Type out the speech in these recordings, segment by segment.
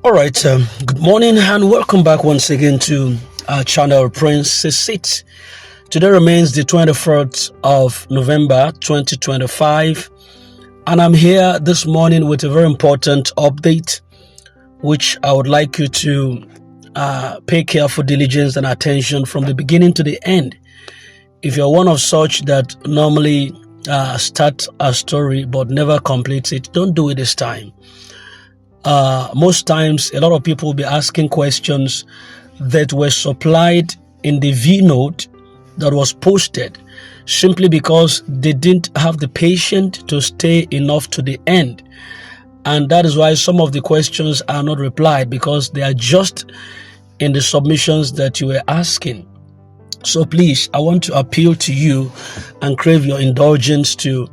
All right, good morning and welcome back once again to our channel Prince Sit. Today remains the 24th of November 2025, and I'm here this morning with a very important update which I would like you to pay careful diligence and attention from the beginning to the end. If you're one of such that normally start a story but never completes it, don't do it this time. Most times, a lot of people will be asking questions that were supplied in the V note that was posted simply because they didn't have the patience to stay enough to the end. And that is why some of the questions are not replied, because they are just in the submissions that you were asking. So please, I want to appeal to you and crave your indulgence to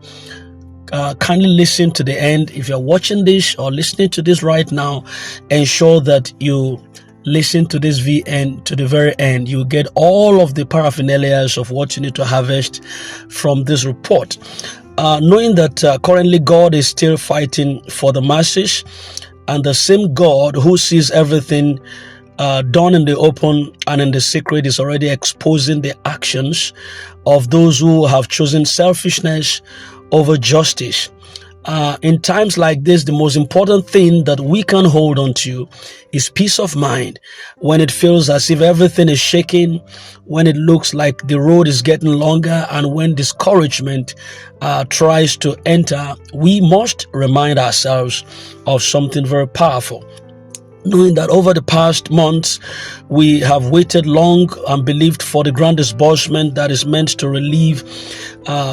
kindly listen to the end. If you're watching this or listening to this right now, ensure that you listen to this VN to the very end. You get all of the paraphernalia of what you need to harvest from this report. Knowing that currently God is still fighting for the masses, and the same God who sees everything done in the open and in the secret is already exposing the actions of those who have chosen selfishness over justice. In times like this, the most important thing that we can hold on to is peace of mind. When it feels as if everything is shaking, when it looks like the road is getting longer, and when discouragement tries to enter, we must remind ourselves of something very powerful. Knowing that over the past months, we have waited long and believed for the grand disbursement that is meant to relieve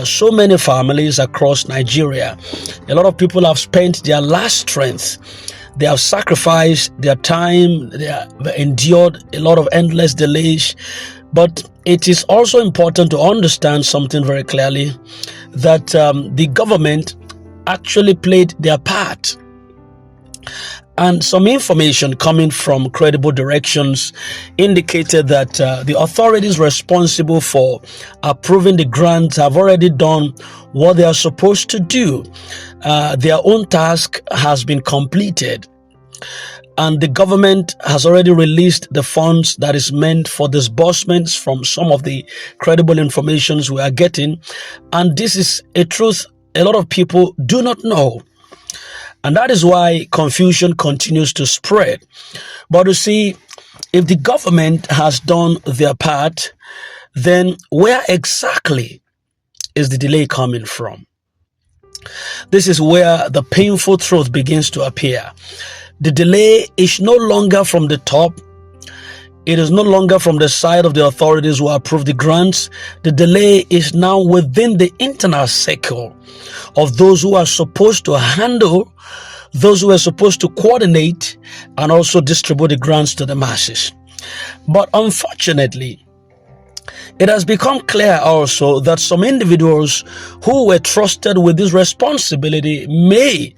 so many families across Nigeria. A lot of people have spent their last strength. They have sacrificed their time. They have endured a lot of endless delays. But it is also important to understand something very clearly, that the government actually played their part. And some information coming from credible directions indicated that the authorities responsible for approving the grants have already done what they are supposed to do. Their own task has been completed, and the government has already released the funds that is meant for disbursements from some of the credible informations we are getting. And this is a truth a lot of people do not know. And that is why confusion continues to spread. But you see, if the government has done their part, then where exactly is the delay coming from? This is where the painful truth begins to appear. The delay is no longer from the top. It is no longer from the side of the authorities who approve the grants. The delay is now within the internal circle of those who are supposed to handle, those who are supposed to coordinate and also distribute the grants to the masses. But unfortunately, it has become clear also that some individuals who were trusted with this responsibility may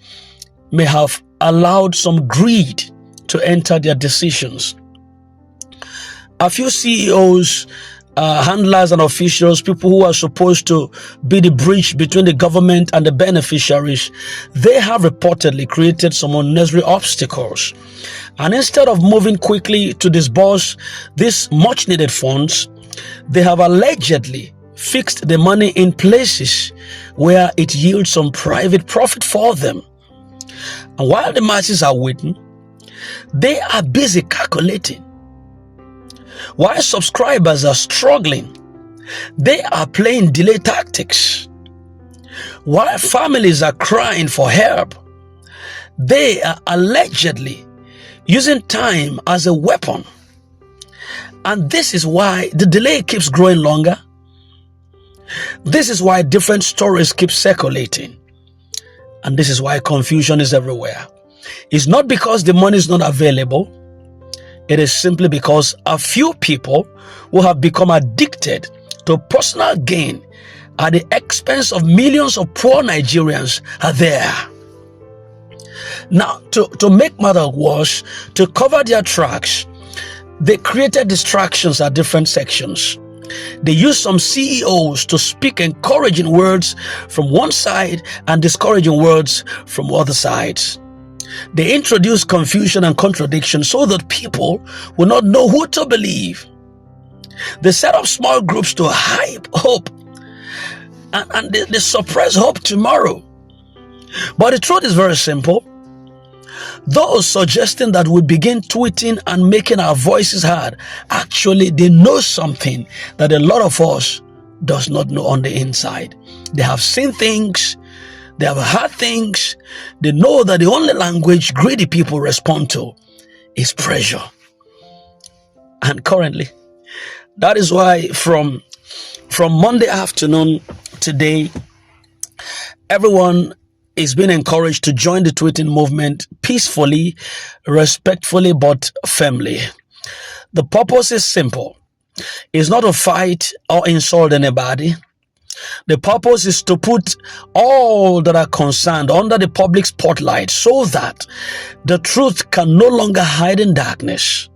have allowed some greed to enter their decisions. A few CEOs, handlers and officials, people who are supposed to be the bridge between the government and the beneficiaries, they have reportedly created some unnecessary obstacles. And instead of moving quickly to disburse these much needed funds, they have allegedly fixed the money in places where it yields some private profit for them. And while the masses are waiting, they are busy calculating. While subscribers are struggling, they are playing delay tactics. While families are crying for help, they are allegedly using time as a weapon. And this is why the delay keeps growing longer. This is why different stories keep circulating. And this is why confusion is everywhere. It's not because the money is not available. It is simply because a few people who have become addicted to personal gain at the expense of millions of poor Nigerians are there. Now, to make matters worse, to cover their tracks, they created distractions at different sections. They used some CEOs to speak encouraging words from one side and discouraging words from other sides. They introduce confusion and contradiction so that people will not know who to believe. They set up small groups to hype hope, and they suppress hope tomorrow. But the truth is very simple. Those suggesting that we begin tweeting and making our voices heard, actually they know something that a lot of us does not know on the inside. They have seen things, they have heard things, they know that the only language greedy people respond to is pressure. And currently, that is why from Monday afternoon today, everyone is being encouraged to join the tweeting movement peacefully, respectfully, but firmly. The purpose is simple. It's not to fight or insult anybody. The purpose is to put all that are concerned under the public spotlight so that the truth can no longer hide in darkness.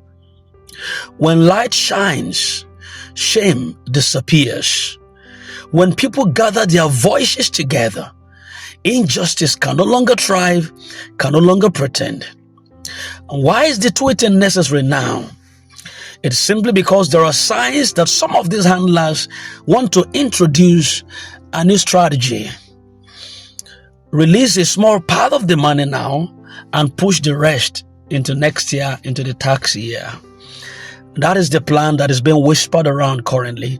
When light shines, shame disappears. When people gather their voices together, injustice can no longer thrive, can no longer pretend. And why is the tweeting necessary now? It's simply because there are signs that some of these handlers want to introduce a new strategy. Release a small part of the money now and push the rest into next year, into the tax year. That is the plan that is being whispered around currently.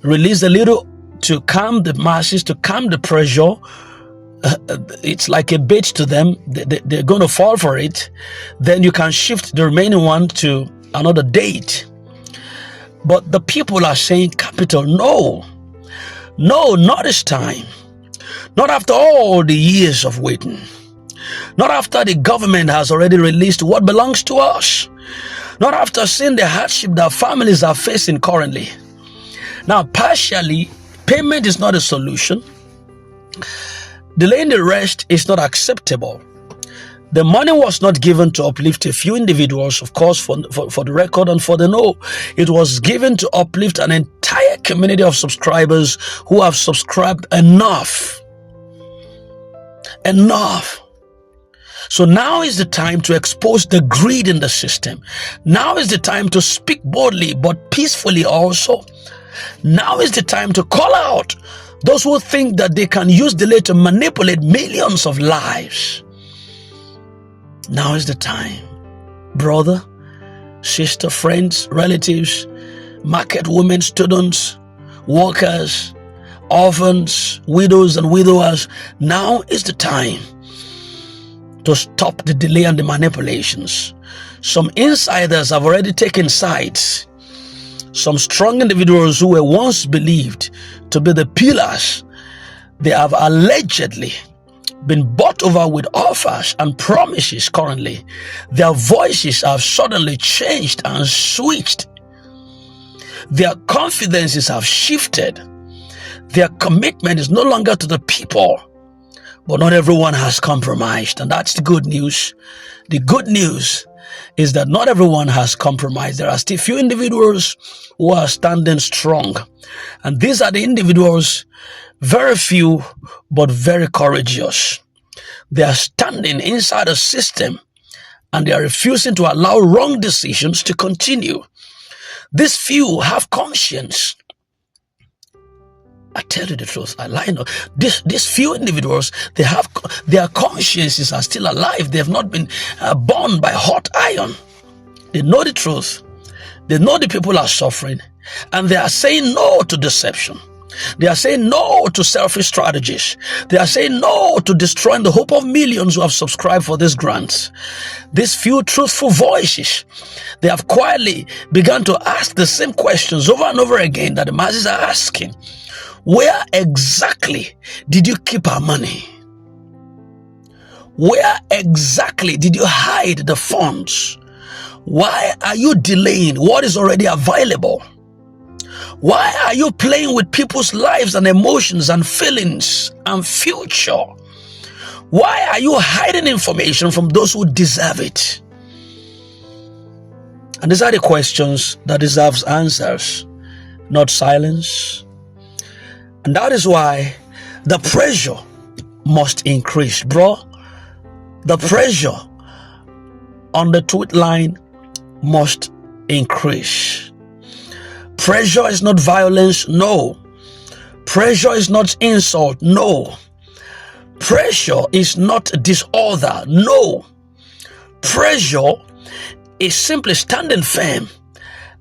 Release a little to calm the masses, to calm the pressure. It's like a bait to them. They're going to fall for it. Then you can shift the remaining one to another date. But the people are saying, capital, no, not this time. Not after all the years of waiting. Not after the government has already released what belongs to us. Not after seeing the hardship that families are facing currently. Now, partially, payment is not a solution. Delaying the rest is not acceptable. The money was not given to uplift a few individuals, of course, for the record and for the know. It was given to uplift an entire community of subscribers who have subscribed enough. So now is the time to expose the greed in the system. Now is the time to speak boldly but peacefully also. Now is the time to call out those who think that they can use delay to manipulate millions of lives. Now is the time. Brother, sister, friends, relatives, market women, students, workers, orphans, widows and widowers, now is the time to stop the delay and the manipulations. Some insiders have already taken sides. Some strong individuals who were once believed to be the pillars, they have allegedly been bought over with offers and promises currently. Their voices have suddenly changed and switched. Their confidences have shifted. Their commitment is no longer to the people. But not everyone has compromised, and that's the good news. The good news is that not everyone has compromised. There are still few individuals who are standing strong. And these are the individuals, very few, but very courageous. They are standing inside a system and they are refusing to allow wrong decisions to continue. These few have conscience. I tell you the truth, I lie not. These few individuals, their consciences are still alive. They have not been born by hot iron. They know the truth. They know the people are suffering. And they are saying no to deception. They are saying no to selfish strategies. They are saying no to destroying the hope of millions who have subscribed for these grants. These few truthful voices, they have quietly begun to ask the same questions over and over again that the masses are asking. Where exactly did you keep our money? Where exactly did you hide the funds? Why are you delaying what is already available? Why are you playing with people's lives and emotions and feelings and future? Why are you hiding information from those who deserve it? And these are the questions that deserves answers, not silence. And that is why the pressure must increase. Bro, The pressure on the tweet line must increase. Pressure is not violence, no. Pressure is not insult, no. Pressure is not disorder, no. Pressure is simply standing firm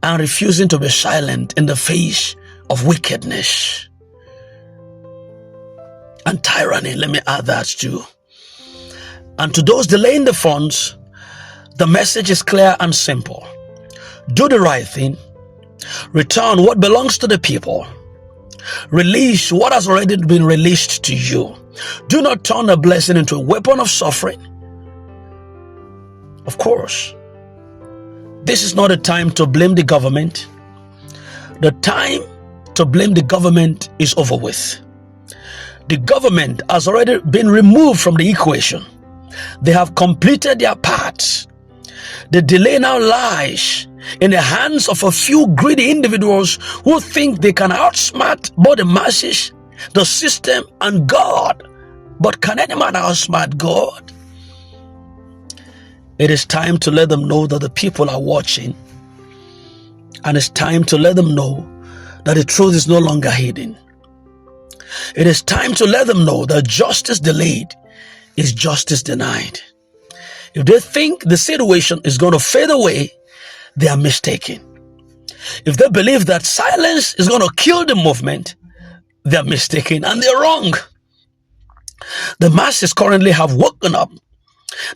and refusing to be silent in the face of wickedness and tyranny. Let me add that too. And to those delaying the funds, the message is clear and simple. Do the right thing. Return what belongs to the people. Release what has already been released to you. Do not turn a blessing into a weapon of suffering. Of course, this is not a time to blame the government. The time to blame the government is over with. The government has already been removed from the equation. They have completed their part. The delay now lies in the hands of a few greedy individuals who think they can outsmart both the masses, the system, and God. But can any man outsmart God? It is time to let them know that the people are watching. And it's time to let them know that the truth is no longer hidden. It is time to let them know that justice delayed is justice denied. If they think the situation is going to fade away, they are mistaken. If they believe that silence is going to kill the movement, they are mistaken and they're wrong. The masses currently have woken up.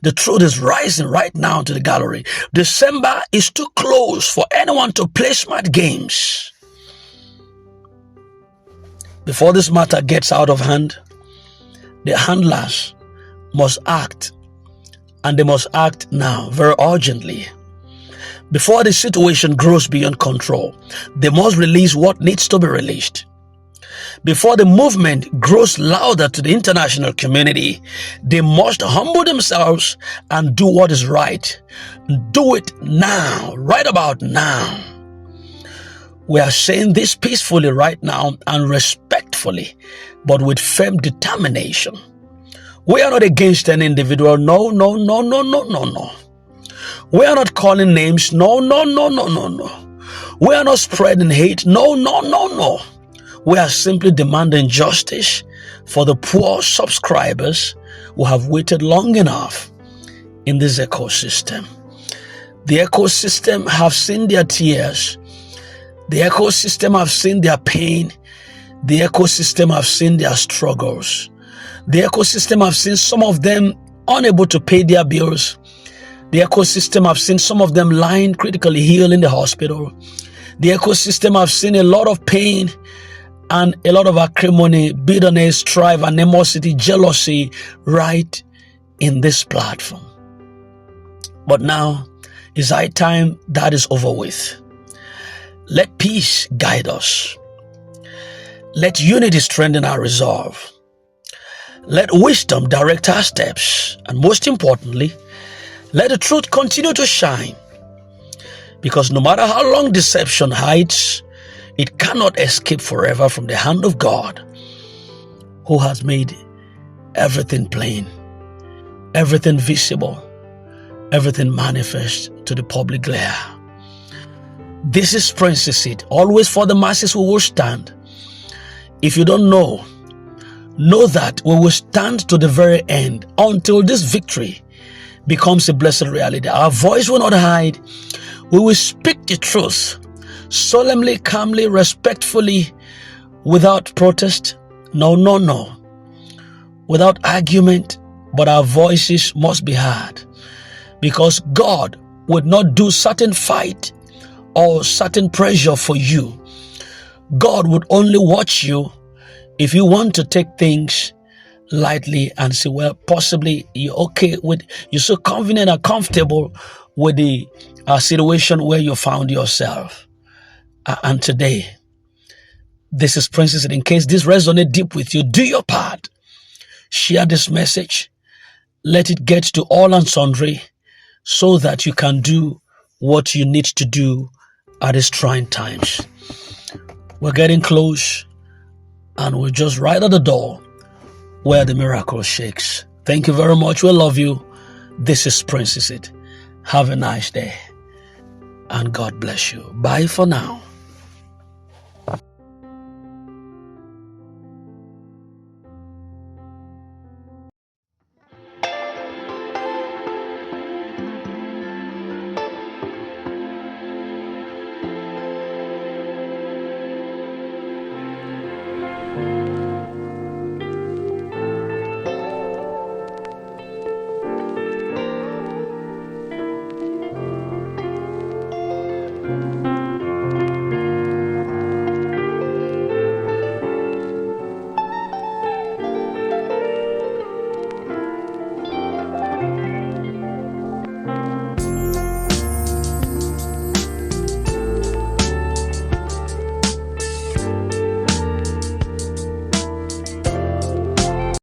The truth is rising right now to the gallery. December is too close for anyone to play smart games. Before this matter gets out of hand, the handlers must act, and they must act now very urgently. Before the situation grows beyond control, they must release what needs to be released. Before the movement grows louder to the international community, they must humble themselves and do what is right. Do it now, right about now. We are saying this peacefully right now and respectfully, but with firm determination. We are not against an individual. No. We are not calling names. No. We are not spreading hate. No. We are simply demanding justice for the poor subscribers who have waited long enough in this ecosystem. The ecosystem have seen their tears. The ecosystem have seen their pain. The ecosystem have seen their struggles. The ecosystem have seen some of them unable to pay their bills. The ecosystem have seen some of them lying critically ill in the hospital. The ecosystem have seen a lot of pain and a lot of acrimony, bitterness, strife, animosity, jealousy right in this platform. But now is high time that is over with. Let peace guide us. Let unity strengthen our resolve. Let wisdom direct our steps. And most importantly, let the truth continue to shine. Because no matter how long deception hides, it cannot escape forever from the hand of God, who has made everything plain, everything visible, everything manifest to the public glare. This is Prince's Seat, always for the masses who will stand. If you don't know that we will stand to the very end until this victory becomes a blessed reality. Our voice will not hide. We will speak the truth solemnly, calmly, respectfully, without protest. No. Without argument, but our voices must be heard. Because God would not do certain fight or certain pressure for you. God would only watch you if you want to take things lightly and say, well, possibly you're okay with, you're so confident and comfortable with the situation where you found yourself. And today, this is Princess. In case this resonates deep with you, do your part. Share this message. Let it get to all and sundry so that you can do what you need to do at these trying times. We're getting close and we're just right at the door where the miracle shakes. Thank you very much. We love you. This is Prince Is It. Have a nice day and God bless you. Bye for now.